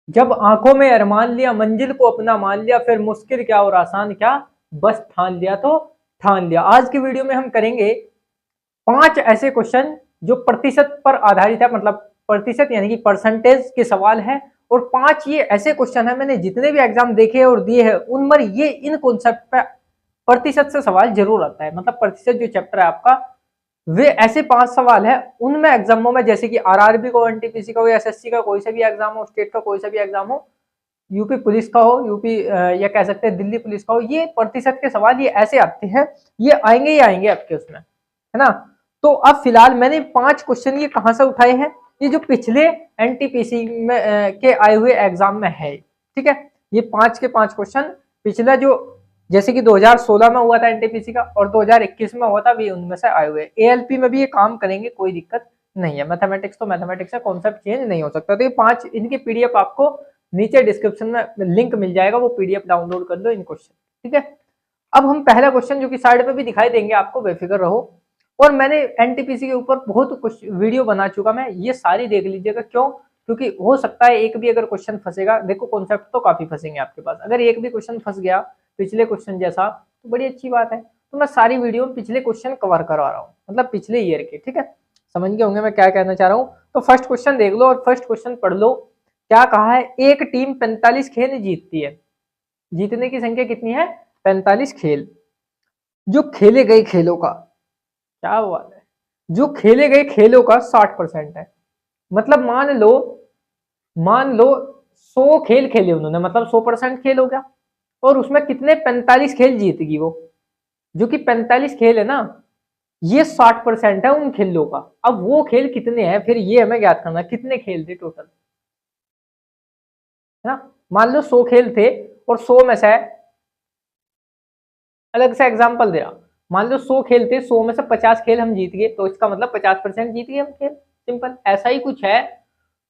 जब आंखों में अरमान लिया, मंजिल को अपना मान लिया, फिर मुश्किल क्या और आसान क्या, बस ठान लिया तो ठान लिया। आज की वीडियो में हम करेंगे 5 ऐसे क्वेश्चन जो प्रतिशत पर आधारित है, मतलब प्रतिशत यानी कि परसेंटेज के सवाल है। और 5 ये ऐसे क्वेश्चन है, मैंने जितने भी एग्जाम देखे और दिए हैं उनमें ये इन कॉन्सेप्ट पे प्रतिशत से सवाल जरूर आता है। मतलब प्रतिशत जो चैप्टर है आपका, वे ऐसे 5 सवाल है उनमें एग्जामों में, जैसे कि आरआरबी को, एनटीपीसी का हो, एसएससी का कोई सा भी एग्जाम हो, स्टेट का कोई सा भी एग्जाम हो, यूपी पुलिस का हो, यूपी या कह सकते हैं दिल्ली पुलिस का हो, ये प्रतिशत के सवाल ये ऐसे आते हैं, ये आएंगे ही आएंगे आपके उसमें, है ना। तो अब फिलहाल मैंने 5 क्वेश्चन ये कहां से उठाए हैं, ये जो पिछले एनटीपीसी में के आए हुए एग्जाम में है, ठीक है। ये 5 के 5 क्वेश्चन पिछला जो, जैसे कि 2016 में हुआ था एनटीपीसी का और 2021 में हुआ था, भी उनमें से आए हुए। एएलपी में भी ये काम करेंगे, कोई दिक्कत नहीं है। मैथमेटिक्स तो मैथमेटिक्स है, कॉन्सेप्ट चेंज नहीं हो सकता। तो ये 5 इनकी पीडीएफ आपको नीचे डिस्क्रिप्शन में लिंक मिल जाएगा, वो पीडीएफ डाउनलोड कर लो इन क्वेश्चन, ठीक है। अब हम पहला क्वेश्चन जो कि साइड पे भी दिखाई देंगे आपको, बेफिक्र रहो। और मैंने एनटीपीसी के ऊपर बहुत कुछ वीडियो बना चुका मैं, ये सारी देख लीजिएगा। क्यों? क्योंकि हो सकता है एक भी अगर क्वेश्चन फंसेगा, देखो कॉन्सेप्ट तो काफी फंसेंगे आपके पास, अगर एक भी क्वेश्चन फंस गया पिछले क्वेश्चन जैसा तो बड़ी अच्छी बात है। तो मैं सारी वीडियो में पिछले क्वेश्चन कवर करवा रहा हूँ, मतलब पिछले ईयर के, ठीक है। समझ गए होंगे मैं क्या कहना चाह रहा हूँ। तो फर्स्ट क्वेश्चन देख लो और फर्स्ट क्वेश्चन पढ़ लो। क्या कहा है, एक टीम 45 खेल जीतती है, जीतने की संख्या कितनी है, 45 खेल। जो खेले गए खेलों का, क्या बात है, जो खेले गए खेलों का 60% है। मतलब मान लो 100 खेल खेले उन्होंने, मतलब 100% खेल हो गया। और उसमें कितने, 45 खेल जीत गई वो, जो कि 45 खेल है ना, ये 60% है उन खेलों का। अब वो खेल कितने हैं, फिर ये हमें ज्ञात करना, कितने खेल थे टोटल, है ना। मान लो 100 खेल थे और 100 में से, अलग से एग्जांपल दे रहा, मान लो 100 खेल थे, 100 में से 50 खेल हम जीत गए, तो इसका मतलब 50% जीत गए हम खेल, सिंपल ऐसा ही कुछ है।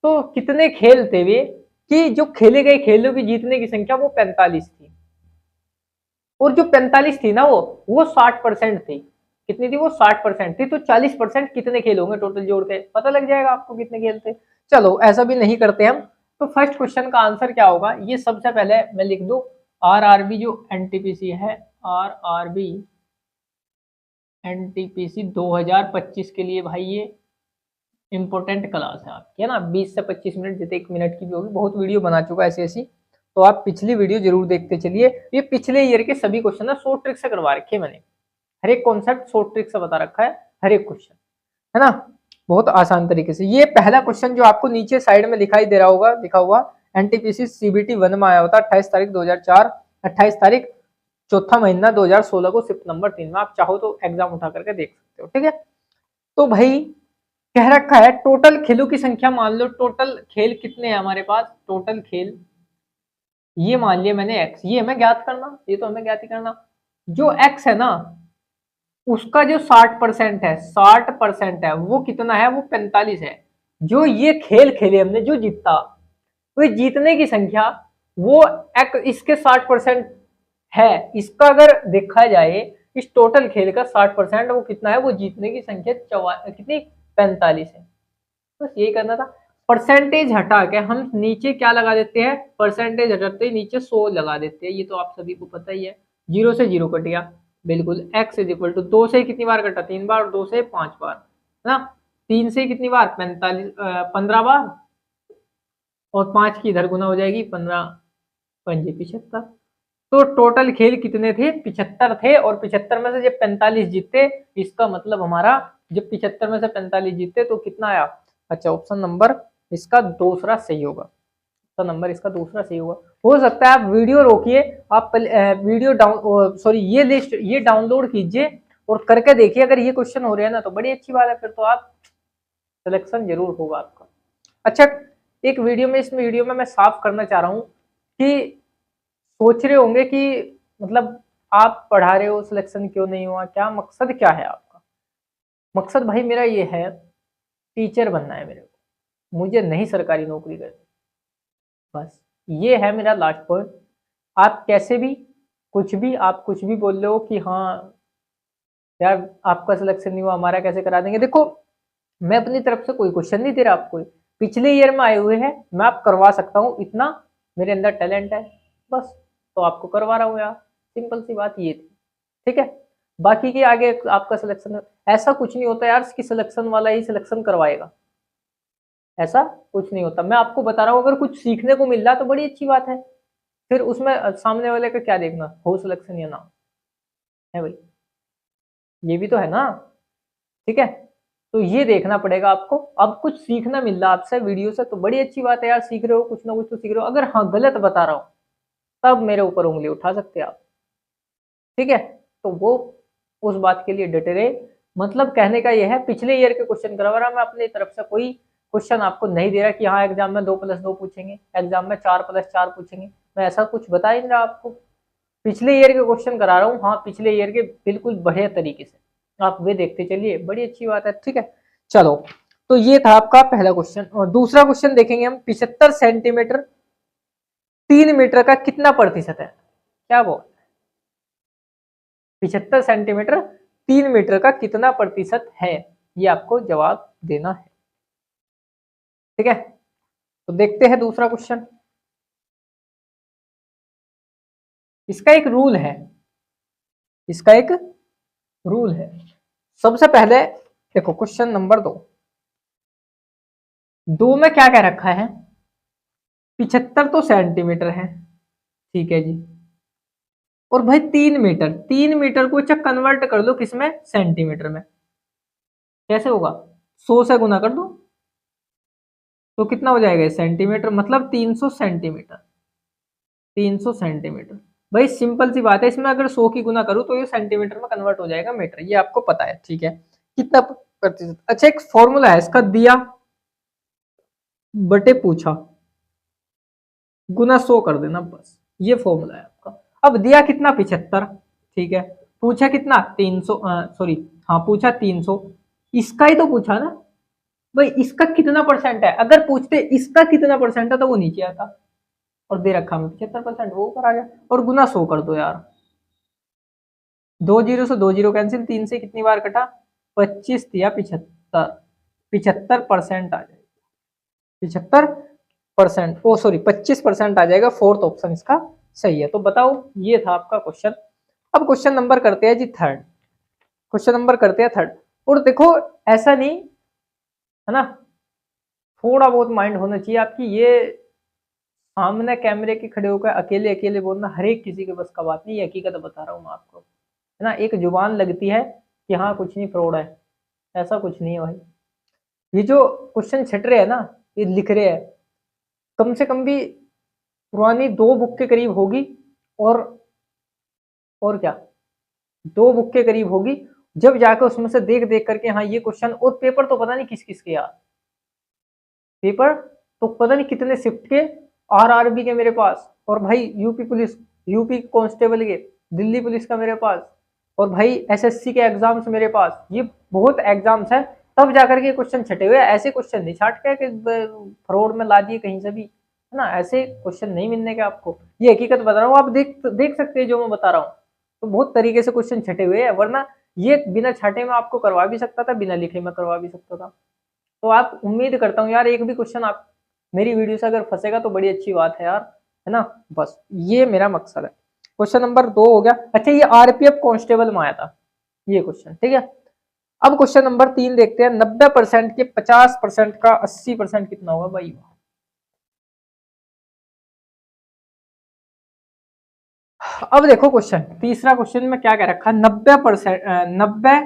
तो कितने खेल थे वे, कि जो खेले गए खेलों की जीतने की संख्या वो 45 थी। और जो 45 थी ना, वो 60% थी। कितनी थी वो, 60% थी। तो 40% कितने खेल होंगे टोटल जोड़ के, पता लग जाएगा आपको कितने खेल थे। चलो ऐसा भी नहीं करते हम। तो फर्स्ट क्वेश्चन का आंसर क्या होगा, ये सबसे पहले मैं लिख दूं, आरआरबी जो एनटीपीसी है, आरआरबी एनटीपीसी 2025 के लिए भाई ये इंपॉर्टेंट क्लास है आपकी, है ना। 20 से 25 मिनट, जितने 1 मिनट की भी होगी, बहुत वीडियो बना चुका है ऐसी ऐसी। तो आप पिछली वीडियो जरूर देखते चलिए। ये पिछले ईयर के सभी क्वेश्चन है, शॉर्ट ट्रिक से करवा रखे मैंने, हर एक कॉन्सेप्ट शॉर्ट ट्रिक से बता रखा है, हर एक क्वेश्चन, है ना, बहुत आसान तरीके से। ये पहला क्वेश्चन जो आपको नीचे साइड में दिखाई दे रहा होगा, लिखा हुआ एनटीपीसी सीबीटी 1 में आया होता, 28 तारीख 2004, 28 तारीख चौथा महीना 2016 को, शिफ्ट नंबर 3 में। आप चाहो तो एग्जाम उठा करके देख सकते हो, ठीक है। तो भाई कह रखा है टोटल खेलों की संख्या, मान लो टोटल खेल कितने हैं हमारे पास, टोटल खेल ये मान लिया मैंने x, ये हमें ज्ञात करना, ये तो हमें ज्ञात ही करना। जो x है ना, उसका जो 60% है, 60% है वो कितना है, वो 45 है। जो ये खेल खेले हमने, जो जीता, तो जीतने की संख्या वो इसके 60% है। इसका अगर देखा जाए, इस टोटल खेल का 60% वो कितना है, वो जीतने की संख्या कितनी, 45 है। बस यही करना था। परसेंटेज हटा के हम नीचे क्या लगा देते हैं, परसेंटेज हटाते ही नीचे 100 लगा देते हैं, ये तो आप सभी को पता ही है। 0 से 0 कट गया, बिल्कुल। x इज इक्वल टू 2 से कितनी बार कटा, 3 बार, 2 से 5 बार, है ना। 3 से कितनी बार, 15 बार, और 5 की इधर गुना हो जाएगी, 15 पंजे 75। तो टोटल खेल कितने थे, 75 थे। और 75 में से जब 45 जीते, इसका मतलब हमारा जब 75 में से 45 जीते तो कितना आया, अच्छा ऑप्शन नंबर इसका दूसरा सही होगा, ऑप्शन नंबर इसका दूसरा सही होगा। हो सकता है आप वीडियो रोकिए, आप वीडियो डाउन सॉरी ये लिस्ट ये डाउनलोड कीजिए और करके देखिए। अगर ये क्वेश्चन हो रहे हैं ना तो बड़ी अच्छी बात है, फिर तो आप सिलेक्शन जरूर होगा आपका। अच्छा, एक वीडियो में, इस वीडियो में मैं साफ करना चाह रहा हूँ कि सोच रहे होंगे कि मतलब आप पढ़ा रहे हो, सिलेक्शन क्यों नहीं हुआ, क्या मकसद क्या है आपका। मकसद भाई मेरा ये है, टीचर बनना है मेरे को, मुझे नहीं सरकारी नौकरी करनी, बस ये है मेरा लास्ट पॉइंट। आप कैसे भी कुछ भी, आप कुछ भी बोल रहे हो कि हाँ यार आपका सिलेक्शन नहीं हुआ, हमारा कैसे करा देंगे। देखो मैं अपनी तरफ से कोई क्वेश्चन नहीं दे रहा आपको, पिछले ईयर में आए हुए हैं, मैं आप करवा सकता हूँ, इतना मेरे अंदर टैलेंट है बस, तो आपको करवा रहा हूँ यार, सिंपल सी बात ये थी। ठीक है, बाकी के आगे आपका सिलेक्शन, ऐसा कुछ नहीं होता यार कि सिलेक्शन वाला ही सिलेक्शन करवाएगा, ऐसा कुछ नहीं होता। मैं आपको बता रहा हूँ, अगर कुछ सीखने को मिल रहा है तो बड़ी अच्छी बात है, फिर उसमें सामने वाले का क्या देखना, हो सिलेक्शन या ना, है भाई, ये भी तो है ना। ठीक है, तो ये देखना पड़ेगा आपको। अब कुछ सीखना मिल रहा है आपसे वीडियो से तो बड़ी अच्छी बात है यार, सीख रहे हो कुछ ना कुछ तो सीख रहे हो। अगर हाँ गलत बता रहा हूँ तब मेरे ऊपर उंगली उठा सकते हैं आप। ठीक है, तो वो उस बात के लिए डटे रहे। मतलब कहने का यह है, पिछले ईयर के क्वेश्चन करवा रहा मैं अपनी तरफ से, कोई क्वेश्चन आपको नहीं दे रहा कि हाँ एग्जाम में 2+2 पूछेंगे, एग्जाम में 4+4 पूछेंगे, मैं ऐसा कुछ बता ही नहीं रहा आपको। पिछले ईयर के क्वेश्चन करा रहा हूँ, हाँ पिछले ईयर के बिल्कुल बढ़िया तरीके से, आप वे देखते चलिए, बड़ी अच्छी बात है। ठीक है, चलो, तो ये था आपका पहला क्वेश्चन। और दूसरा क्वेश्चन देखेंगे हम, 75 सेंटीमीटर 3 मीटर का कितना प्रतिशत है, क्या वो 75 सेंटीमीटर 3 मीटर का कितना प्रतिशत है, ये आपको जवाब देना है। ठीक है, तो देखते हैं दूसरा क्वेश्चन। इसका एक रूल है, इसका एक रूल है। सबसे पहले देखो क्वेश्चन नंबर 2 में क्या कह रखा है, 75 तो सेंटीमीटर है, ठीक है जी, और भाई 3 मीटर, 3 मीटर को अच्छा कन्वर्ट कर दो किसमें, सेंटीमीटर में, कैसे होगा, 100 से गुना कर दो तो कितना हो जाएगा सेंटीमीटर, मतलब 300 सेंटीमीटर, 300 सेंटीमीटर। भाई सिंपल सी बात है, इसमें अगर 100 की गुना करूं तो ये सेंटीमीटर में कन्वर्ट हो जाएगा मीटर, ये आपको पता है। ठीक है, कितना प्रतिशत, अच्छा एक फॉर्मूला है इसका, दिया बटे पूछा गुना 100 कर देना, बस ये फॉर्मूला है आपका। अब दिया कितना 75, ठीक है, पूछा कितना 300, सॉरी हाँ पूछा 300, इसका ही तो पूछा ना भाई, इसका कितना परसेंट है, अगर पूछते इसका कितना परसेंट है तो वो नीचे आता, और दे रखा हमें 75%, वो ऊपर आ गया, और गुना 100 कर दो यार, 2 जीरो से 2 जीरो कैंसिल, 3 से कितनी बार कटा, 25 दिया 75, 75% आ जाएगा, 75%, ओ सॉरी 25% आ जाएगा, फोर्थ ऑप्शन इसका सही है। तो बताओ, ये था आपका क्वेश्चन। अब क्वेश्चन नंबर करते हैं जी थर्ड, क्वेश्चन नंबर करते हैं थर्ड। और देखो ऐसा नहीं है ना, थोड़ा बहुत माइंड होना चाहिए आपकी, ये सामने कैमरे के खड़े होकर अकेले अकेले बोलना हर एक किसी के बस का बात नहीं, हकीकत बता रहा हूँ मैं आपको, है ना। एक जुबान लगती है कि हाँ कुछ नहीं फ्रॉड है, ऐसा कुछ नहीं है भाई। ये जो क्वेश्चन छट रहे हैं ना, ये लिख रहे हैं, कम से कम भी पुरानी 2 बुक के करीब होगी, और और क्या 2 बुक के करीब होगी, जब जाकर उसमें से देख देख करके हाँ ये क्वेश्चन, और पेपर तो पता नहीं किस किस के यार, पेपर तो पता नहीं कितने शिफ्ट के, आरआरबी के मेरे पास, और भाई यूपी पुलिस, यूपी कांस्टेबल के, दिल्ली पुलिस का मेरे पास, और भाई एसएससी के एग्जाम्स मेरे पास, ये बहुत एग्जाम्स है, तब जाकर के क्वेश्चन छटे हुए। ऐसे क्वेश्चन नहीं छाट के कि फ्रॉड में ला दिए कहीं से भी, है ना, ऐसे क्वेश्चन नहीं मिलने के आपको, ये हकीकत बता रहा हूँ, आप देख देख सकते हैं जो मैं बता रहा हूँ। तो बहुत तरीके से क्वेश्चन छटे हुए हैं, वरना ये बिना छाटे में आपको करवा भी सकता था, बिना लिखे में करवा भी सकता था। तो आप उम्मीद करता हूँ यार, एक भी क्वेश्चन आप मेरी वीडियो से अगर फंसेगा तो बड़ी अच्छी बात है यार, है ना, बस ये मेरा मकसद है। क्वेश्चन नंबर 2 हो गया। अच्छा ये आरपीएफ कांस्टेबल में आया था ये क्वेश्चन, ठीक है। अब क्वेश्चन नंबर 3 देखते हैं, 90% के 50% का 80% कितना होगा भाई। अब देखो क्वेश्चन, तीसरा क्वेश्चन में क्या कह रखा है, 90%, 90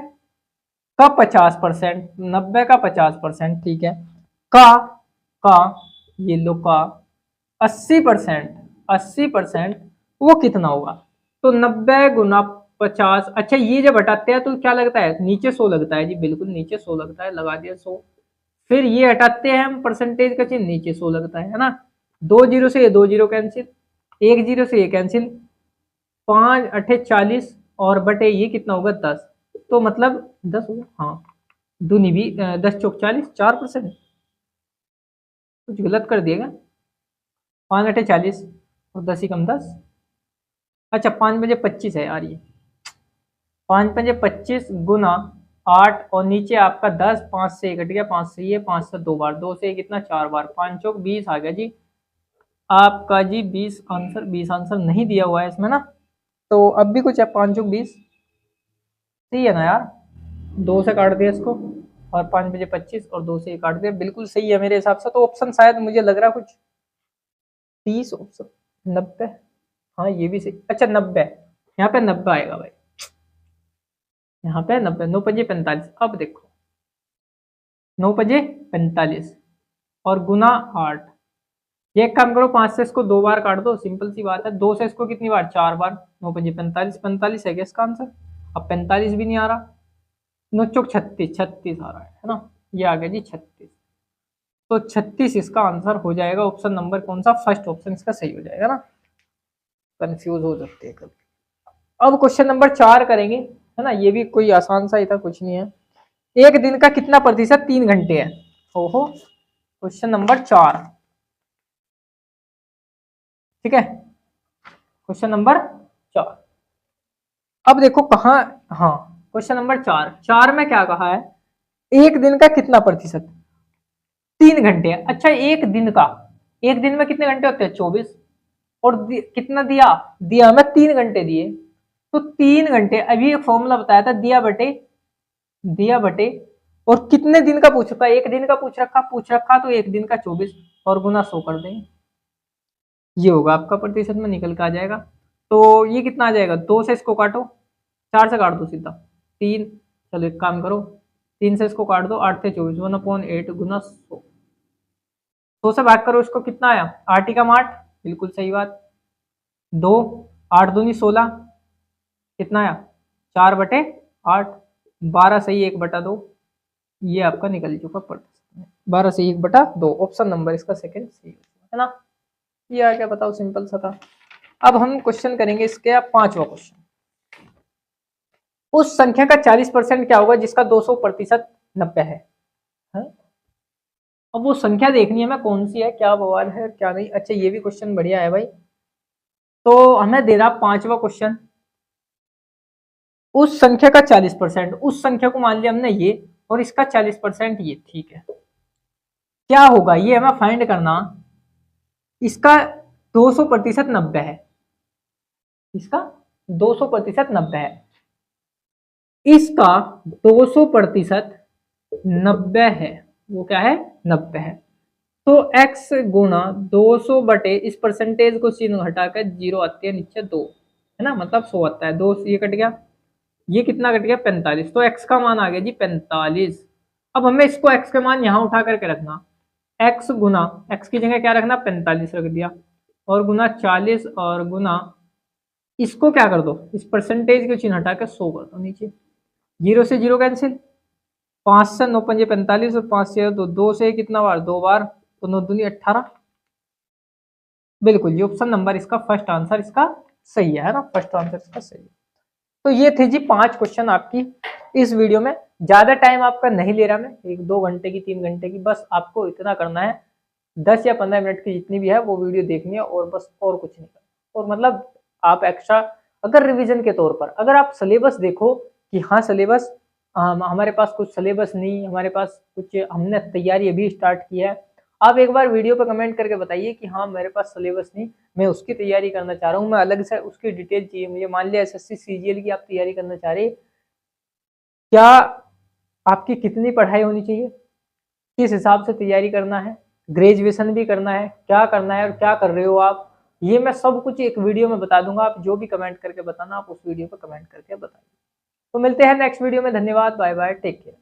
का 50%, 90 का 50%, ठीक है, का का ये लो का 80%, 80% वो कितना होगा। तो 90 गुना 50, अच्छा ये जब हटाते हैं तो क्या लगता है, नीचे 100 लगता है जी, बिल्कुल नीचे 100 लगता है, लगा दिया 100। फिर ये हटाते हैं हम परसेंटेज का चिन्ह, नीचे 100 लगता है ना। 2 जीरो से ये 2 जीरो कैंसिल, 1 जीरो से ये कैंसिल, 5 अठे 40, और बटे ये कितना होगा 10, तो मतलब 10 होगा, हाँ दूनी भी 10 चौक 40, 4%, कुछ गलत कर दिएगा, 5 अठे 40 और 10 ही कम 10, अच्छा 5 बजे 25 है यार, ये 5 बजे 25 गुना 8 और नीचे आपका 10, 5 से 1 कट गया, 5 से ये, 5 से 2 बार, 2 से कितना 4 बार, 5 चौक 20 आ गया जी आपका जी 20 आंसर। 20 आंसर नहीं दिया हुआ है इसमें ना, तो अब भी कुछ है। 5 चौक 20 सही है ना यार, 2 से काट दिया इसको और 5 बजे 25 और 2 से ये काट दिया, बिल्कुल सही है मेरे हिसाब से। तो ऑप्शन शायद मुझे लग रहा कुछ 30 ऑप्शन 90, हाँ ये भी सही। अच्छा 90, यहाँ पे 90 आएगा भाई, यहाँ पे 90, 9 5 45। अब देखो 9 5 45 और गुना 8, ये एक काम करो 5 से इसको 2 बार काट दो, सिंपल सी बात है। 2 से इसको कितनी बार, 4 बार, 9 5 45, 45 है क्या इसका आंसर। अब 45 भी नहीं आ रहा, 9 चौक 36, 36 आ रहा है ना, ये आ गया जी 36। तो 36 इसका आंसर हो जाएगा। ऑप्शन नंबर कौन सा, फर्स्ट ऑप्शन इसका सही हो जाएगा ना, कंफ्यूज हो सकते हैं कभी। अब क्वेश्चन नंबर 4 करेंगे, है ना, ये भी कोई आसान सा ही था, कुछ नहीं है। एक दिन का कितना प्रतिशत 3 घंटे है। ओहो, क्वेश्चन नंबर 4, ठीक है, क्वेश्चन नंबर 4। अब देखो कहाँ, हाँ क्वेश्चन नंबर 4, 4 में क्या कहा है, एक दिन का कितना प्रतिशत, 3 घंटे। अच्छा एक दिन का, एक दिन में कितने घंटे होते हैं, 24, और कितना दिया, दिया हमें 3 घंटे दिए, तो 3 घंटे, अभी एक फॉर्मूला बताया था, दिया बटे और कितने दिन का पूछ रखा, एक दिन का पूछ रखा तो एक दिन का 24 और गुना 100 कर देंगे, ये होगा आपका प्रतिशत में निकल के आ जाएगा। तो ये कितना आ जाएगा, 2 से इसको काटो, 4 से काट दो सीधा, 3, चलो एक काम करो 3 से इसको काट दो, 8 से 24, 1/8 गुना 100, 100 से भाग करो इसको, कितना आया 8 का 8, बिल्कुल सही बात, 2, 8 दूनी 16, कितना आया 4/8, 12 सही 1/2, ये आपका निकल चुका प्रतिशत, 12 से 1/2, ऑप्शन नंबर इसका सेकंड सही है ना। ये आ गया, बताओ सिंपल सा था। अब हम क्वेश्चन करेंगे इसके 5वां क्वेश्चन, उस संख्या का 40% क्या होगा जिसका 200% 90 है। अब वो संख्या देखनी है हमें कौन सी है, क्या बवाल है क्या नहीं। अच्छा ये भी क्वेश्चन बढ़िया है भाई, तो हमें दे रहा 5वां क्वेश्चन, उस संख्या का 40%, उस संख्या को मान लिया हमने ये, और इसका 40% ये, ठीक है, क्या होगा ये हमें फाइंड करना। इसका 200% 90 है, इसका 200% 90 है, इसका 200% 90 है, वो क्या है 90 है। तो x गुना 200 बटे इस परसेंटेज को चिन्ह हटाकर 0 आती है नीचे 2, है ना, मतलब 100 आता है, 2 ये कट गया, ये कितना कट गया 45, तो x का मान आ गया जी 45। अब हमें इसको x का मान यहाँ उठा करके रखना, x गुना, x की जगह क्या रखना 45 रख दिया, और गुना 40, और गुना इसको क्या कर दो, इस परसेंटेज के चिन्ह हटा के 100 कर दो नीचे, 0 से 0 कैंसिल, 5 से 9 5 45 और 5 से 2, 2 से कितना बार 2 बार, तो 9 दूनी 18, बिल्कुल ये ऑप्शन नंबर इसका फर्स्ट आंसर इसका सही है ना, फर्स्ट आंसर इसका सही है। तो ये थे जी 5 क्वेश्चन आपकी इस वीडियो में, ज्यादा टाइम आपका नहीं ले रहा मैं, 1-2 घंटे की 3 घंटे की, बस आपको इतना करना है 10 या 15 मिनट की जितनी भी है वो वीडियो देखनी है, और बस और कुछ नहीं करना। और मतलब आप एक्स्ट्रा अगर रिवीजन के तौर पर अगर आप सिलेबस देखो कि हाँ सिलेबस हमारे पास कुछ सिलेबस नहीं, हमारे पास कुछ हमने तैयारी अभी स्टार्ट की है, आप एक बार वीडियो पर कमेंट करके बताइए कि हाँ मेरे पास सिलेबस नहीं, मैं उसकी तैयारी करना चाह रहा हूँ, मैं अलग से उसकी डिटेल चाहिए मुझे, मान लिया एसएससी सीजीएल की आप तैयारी करना चाह रहे, क्या आपकी कितनी पढ़ाई होनी चाहिए, किस हिसाब से तैयारी करना है, ग्रेजुएशन भी करना है, क्या करना है और क्या कर रहे हो आप, ये मैं सब कुछ एक वीडियो में बता दूंगा। आप जो भी कमेंट करके बताना आप उस वीडियो पर कमेंट करके बताइए। तो मिलते हैं नेक्स्ट वीडियो में, धन्यवाद, बाय बाय, टेक केयर।